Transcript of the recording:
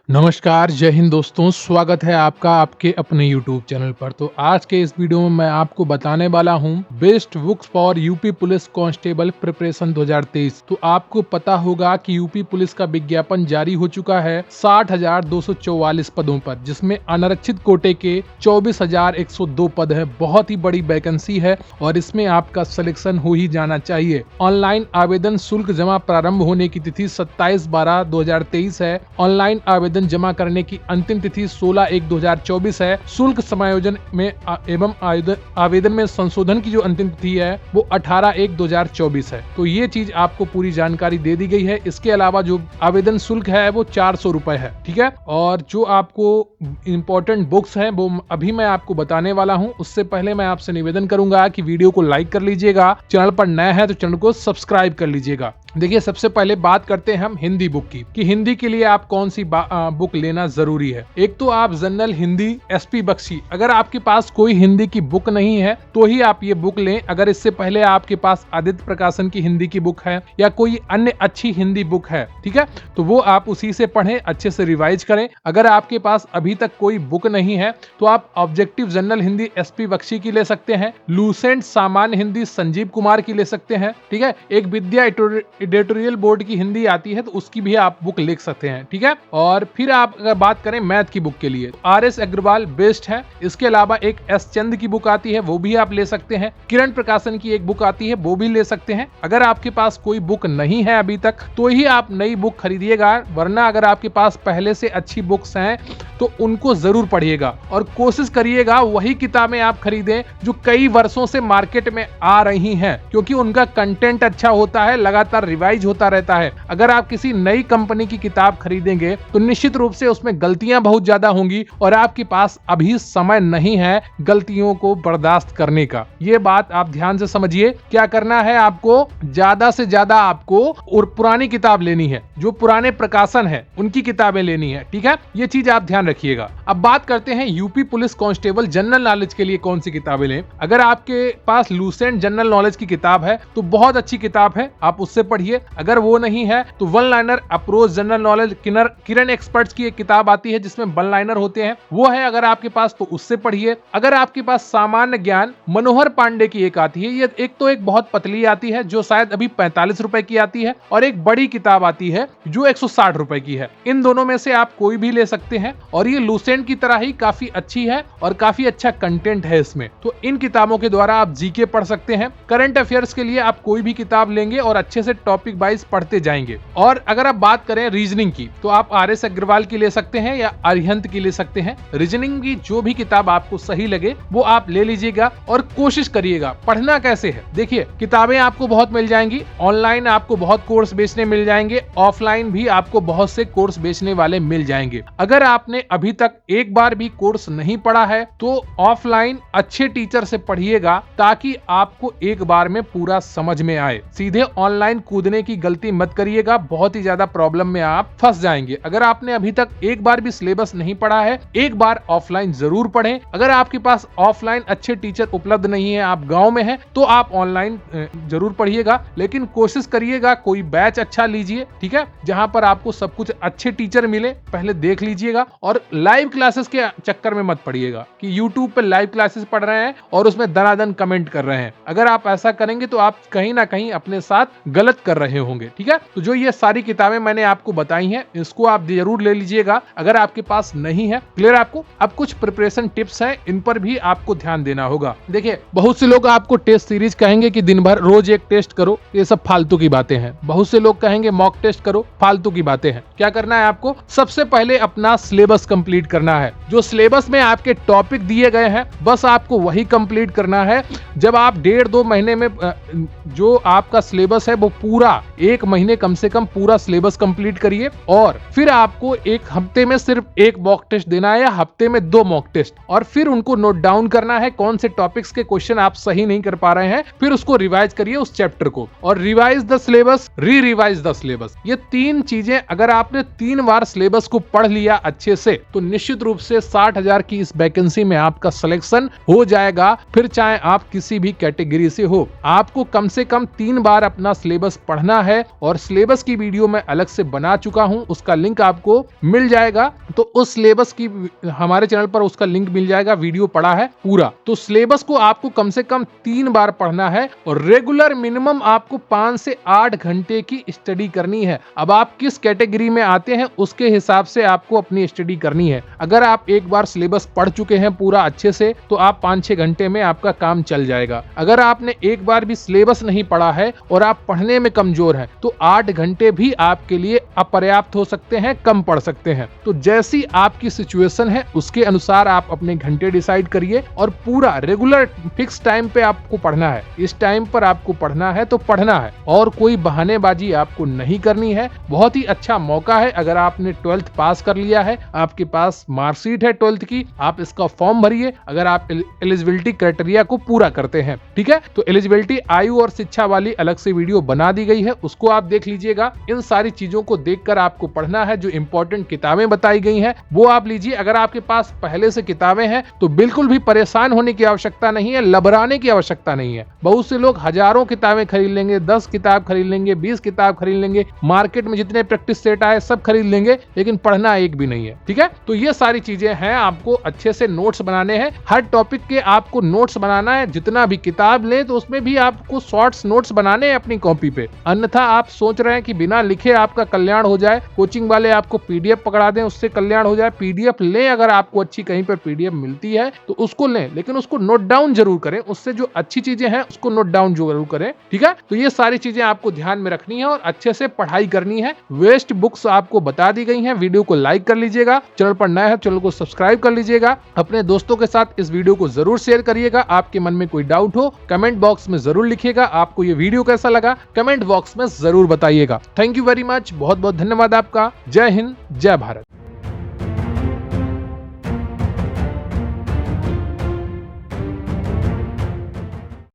नमस्कार, जय हिंद दोस्तों। स्वागत है आपका आपके अपने YouTube चैनल पर। तो आज के इस वीडियो में मैं आपको बताने वाला हूं best books for UP police constable preparation 2023। तो आपको पता होगा कि यूपी पुलिस का विज्ञापन जारी हो चुका है 60,244 पदों पर, जिसमें अनारक्षित कोटे के 24,102 पद है। बहुत ही बड़ी वैकेंसी है और इसमें आपका सिलेक्शन हो ही जाना चाहिए। ऑनलाइन आवेदन शुल्क जमा प्रारंभ होने की तिथि 27/12/2023 है। ऑनलाइन आवेदन जमा करने की अंतिम तिथि 16/1/2024 है। शुल्क समायोजन में एवं आवेदन में संशोधन की जो अंतिम तिथि है वो 18/1/2024 है। तो ये चीज आपको पूरी जानकारी दे दी गई है। इसके अलावा जो आवेदन शुल्क है वो 400 रुपए है, ठीक है। और जो आपको इंपॉर्टेंट बुक्स हैं वो अभी मैं आपको बताने वाला हूं। उससे पहले मैं आपसे निवेदन करूंगा कि वीडियो को लाइक कर लीजिएगा, चैनल पर नया है तो चैनल को सब्सक्राइब कर लीजिएगा। देखिए, सबसे पहले बात करते हैं हम हिंदी बुक की कि हिंदी के लिए आप कौन सी बुक लेना जरूरी है। एक तो आप जनरल हिंदी एसपी बख्शी, अगर आपके पास कोई हिंदी की बुक नहीं है तो ही आप ये बुक लें। अगर इससे पहले आपके पास आदित्य प्रकाशन की हिंदी की बुक है या कोई अन्य अच्छी हिंदी बुक है, ठीक है, तो वो आप उसी से पढ़ें, अच्छे से रिवाइज करें। अगर आपके पास अभी तक कोई बुक नहीं है तो आप objective general Hindi SP Bakshi की ले सकते हैं, लूसेंट सामान्य हिंदी संजीव कुमार की ले सकते हैं, ठीक है। एक विद्या एडिटोरियल बोर्ड की हिंदी आती है तो उसकी भी आप बुक ले सकते हैं, ठीक है। और फिर आप अगर बात करें मैथ की बुक के लिए, आर.एस. अग्रवाल बेस्ट है। इसके अलावा एक एस चंद की बुक आती है, वो भी आप ले सकते हैं। किरण प्रकाशन की एक बुक आती है, वो भी ले सकते हैं। अगर आपके पास कोई बुक नहीं है अभी तक तो ही आप नई बुक खरीदिएगा, वरना अगर आपके पास पहले से अच्छी बुक्स हैं तो उनको जरूर पढ़िएगा और कोशिश करिएगा वही किताबें आप खरीदें जो कई वर्षों से मार्केट में आ रही हैं, क्योंकि उनका कंटेंट अच्छा होता है, लगातार रिवाइज होता रहता है। अगर आप किसी नई कंपनी की किताब खरीदेंगे तो निश्चित रूप से उसमें गलतियां बहुत ज्यादा होंगी और आपके पास अभी समय नहीं है गलतियों को बर्दाश्त करने का। ये बात आप ध्यान से समझिए। क्या करना है आपको, ज्यादा से ज्यादा आपको और पुरानी किताब लेनी है, जो पुराने प्रकाशन है उनकी किताबें लेनी है, ठीक है। ये चीज आप ध्यान रखिएगा। अब बात करते हैं UP police constable general knowledge के लिए कौन सी किताबें लें। अगर आपके पास लूसेंट जनरल नॉलेज की किताब है तो बहुत अच्छी किताब है, आप उससे पढ़िए। अगर वो नहीं है तो one liner approach general knowledge Kiran experts की एक किताब आती है जिसमें वन लाइनर होते हैं, वो है अगर आपके पास तो उससे पढ़िए। अगर आपके पास सामान्य ज्ञान मनोहर पांडे की एक आती है, ये एक बहुत पतली आती है जो शायद अभी 45 रुपए की आती है, और एक बड़ी किताब आती है जो 160 रुपए की है। इन दोनों में से आप कोई भी ले सकते हैं और ये लूसेंट की तरह ही काफी अच्छी है और काफी अच्छा कंटेंट है इसमें। तो इन किताबों के द्वारा आप जीके पढ़ सकते हैं। करंट अफेयर्स के लिए आप कोई भी किताब लेंगे और अच्छे से टॉपिक वाइज पढ़ते जाएंगे। और अगर आप बात करें रीजनिंग की तो आप आर.एस. अग्रवाल की ले सकते हैं या अरिहंत की ले सकते हैं। रीजनिंग की जो भी किताब आपको सही लगे वो आप ले लीजिएगा और कोशिश करिएगा। पढ़ना कैसे है, देखिए, किताबें आपको बहुत मिल जाएंगी, ऑनलाइन आपको बहुत कोर्स बेचने मिल जाएंगे, ऑफलाइन भी आपको बहुत से कोर्स बेचने वाले मिल जाएंगे। अगर आपने अभी तक एक बार भी कोर्स नहीं पढ़ा है तो ऑफलाइन अच्छे टीचर से पढ़िएगा ताकि आपको एक बार में पूरा समझ में आए। सीधे ऑनलाइन कूदने की गलती मत करिएगा, बहुत ही ज्यादा प्रॉब्लम में आप फंस जाएंगे। अगर आपने अभी तक एक बार भी सिलेबस नहीं पढ़ा है, एक बार ऑफलाइन जरूर पढ़ें। अगर आपके पास ऑफलाइन अच्छे टीचर उपलब्ध नहीं है, आप गांव में हैं, तो आप ऑनलाइन जरूर पढ़िएगा, लेकिन कोशिश करिएगा कोई बैच अच्छा लीजिए, ठीक है, जहां पर आपको सब कुछ अच्छे टीचर मिले, पहले देख लीजिएगा। और लाइव क्लासेस के चक्कर में मत पड़िएगा कि YouTube पे लाइव क्लासेस पढ़ रहे हैं और उसमें दनादन कमेंट कर रहे हैं। अगर आप ऐसा करेंगे तो आप कहीं ना कहीं अपने साथ गलत कर रहे होंगे, ठीक है। तो जो ये सारी किताबें मैंने आपको बताई हैं, इसको आप जरूर ले लीजिएगा अगर आपके पास नहीं है। क्लियर आपको? अब कुछ प्रिपरेशन टिप्स हैं, इन पर भी आपको ध्यान देना होगा। देखिए, बहुत से लोग आपको टेस्ट सीरीज कहेंगे कि दिन भर रोज एक टेस्ट करो, ये सब फालतू की बातें हैं। बहुत से लोग कहेंगे मॉक टेस्ट करो, फालतू की बातें हैं। क्या करना है आपको, सबसे पहले अपना सिलेबस कंप्लीट करना है। जो सिलेबस में आपके टॉपिक दिए गए हैं बस आपको वही कंप्लीट करना है। जब आप 1.5-2 महीने में जो आपका सिलेबस है वो पूरा एक महीने कम से कम पूरा सिलेबस कंप्लीट करिए, और फिर आपको एक हफ्ते में सिर्फ एक मॉक टेस्ट देना है या हफ्ते में 2 मॉक टेस्ट, और फिर उनको नोट डाउन करना है कौन से टॉपिक्स के क्वेश्चन आप सही नहीं कर पा रहे हैं, फिर उसको रिवाइज करिए उस चैप्टर को, और revise the syllabus, revise the syllabus. ये 3 चीजें अगर आपने 3 बार सिलेबस को पढ़ लिया अच्छे से तो निश्चित रूप से 60,000 की इस वैकेंसी में आपका सिलेक्शन हो जाएगा। फिर चाहे आप किसी भी कैटेगरी से हो, आपको कम से कम 3 बार अपना सिलेबस पढ़ना है और सिलेबस की वीडियो मैं अलग से बना चुका हूं, उसका लिंक आपको मिल जाएगा। तो उस सिलेबस की हमारे चैनल पर उसका लिंक मिल जाएगा, वीडियो पड़ा है पूरा। तो सिलेबस को आपको कम से कम 3 बार पढ़ना है और रेगुलर मिनिमम आपको 5 से 8 घंटे की स्टडी करनी है। अब आप किस कैटेगरी में आते हैं उसके हिसाब से आपको अपनी स्टडी करनी है। अगर आप एक बार सिलेबस पढ़ चुके हैं पूरा अच्छे से तो आप 5-6 घंटे में आपका काम चल जाएगा। अगर आपने एक बार भी सिलेबस नहीं पढ़ा है और आप पढ़ने में कमजोर हैं तो 8 घंटे भी आपके लिए अपर्याप्त हो सकते हैं, कम पढ़ सकते हैं। तो जैसी आपकी सिचुएशन है उसके अनुसार आप अपने घंटे डिसाइड करिए और पूरा रेगुलर फिक्स टाइम पे आपको पढ़ना है। इस टाइम पर आपको पढ़ना है तो पढ़ना है और कोई बहानेबाजी आपको नहीं करनी है। बहुत ही अच्छा मौका है, अगर आपने 12th पास कर लिया है, आपके पास मार्कशीट है 12th की, आप इसका फॉर्म भरिए अगर आप एलिजिबिलिटी क्राइटेरिया को पूरा करते हैं। ठीक है, तो एलिजिबिलिटी आयु और शिक्षा वाली अलग से वीडियो बना दी गई है, उसको आप देख लीजिएगा। इन सारी चीजों को देखकर आपको पढ़ना है। जो इंपॉर्टेंट किताबें बताई गई हैं वो आप लीजिए। अगर आपके पास पहले से किताबें हैं तो बिल्कुल भी परेशान होने की आवश्यकता नहीं है, घबराने की आवश्यकता नहीं है। बहुत से लोग हजारों किताबें खरीद लेंगे, 10 किताब खरीद लेंगे, 20 किताब खरीद लेंगे, मार्केट में जितने प्रैक्टिस सेट आए सब खरीद लेंगे, लेकिन पढ़ना एक भी नहीं है। ठीक है, तो ये सारी चीजें हैं, आपको अच्छे से नोट्स बनाने हैं। हर टॉपिक के आपको नोट्स बनाना है। जितना भी किताब लें तो उसमें भी आपको शॉर्ट्स नोट्स बनाने हैं अपनी कॉपी पे। अन्यथा आप सोच रहे हैं कि बिना लिखे आपका कल्याण हो जाए, कोचिंग वाले आपको पीडीएफ पकड़ा दें उससे कल्याण हो जाए। पीडीएफ लें, अगर आपको अच्छी कहीं पर पीडीएफ मिलती है तो उसको लें, लेकिन उसको नोट डाउन जरूर करें। उससे जो अच्छी चीजें हैं उसको नोट डाउन जरूर करें। ठीक है, तो ये सारी चीजें आपको ध्यान में रखनी है और अच्छे से पढ़ाई करनी है। वेस्ट बुक्स आपको बता दी गई हैं। वीडियो को लाइक कर लीजिएगा, चैनल पर नया है चैनल को सब्सक्राइब कर लीजिएगा, अपने दोस्तों के साथ इस वीडियो को जरूर शेयर करिएगा। आपके मन में कोई डाउट हो कमेंट बॉक्स में जरूर लिखिएगा। आपको ये वीडियो कैसा लगा कमेंट बॉक्स में जरूर बताइएगा। थैंक यू वेरी मच, बहुत बहुत धन्यवाद आपका। जय हिंद, जय भारत।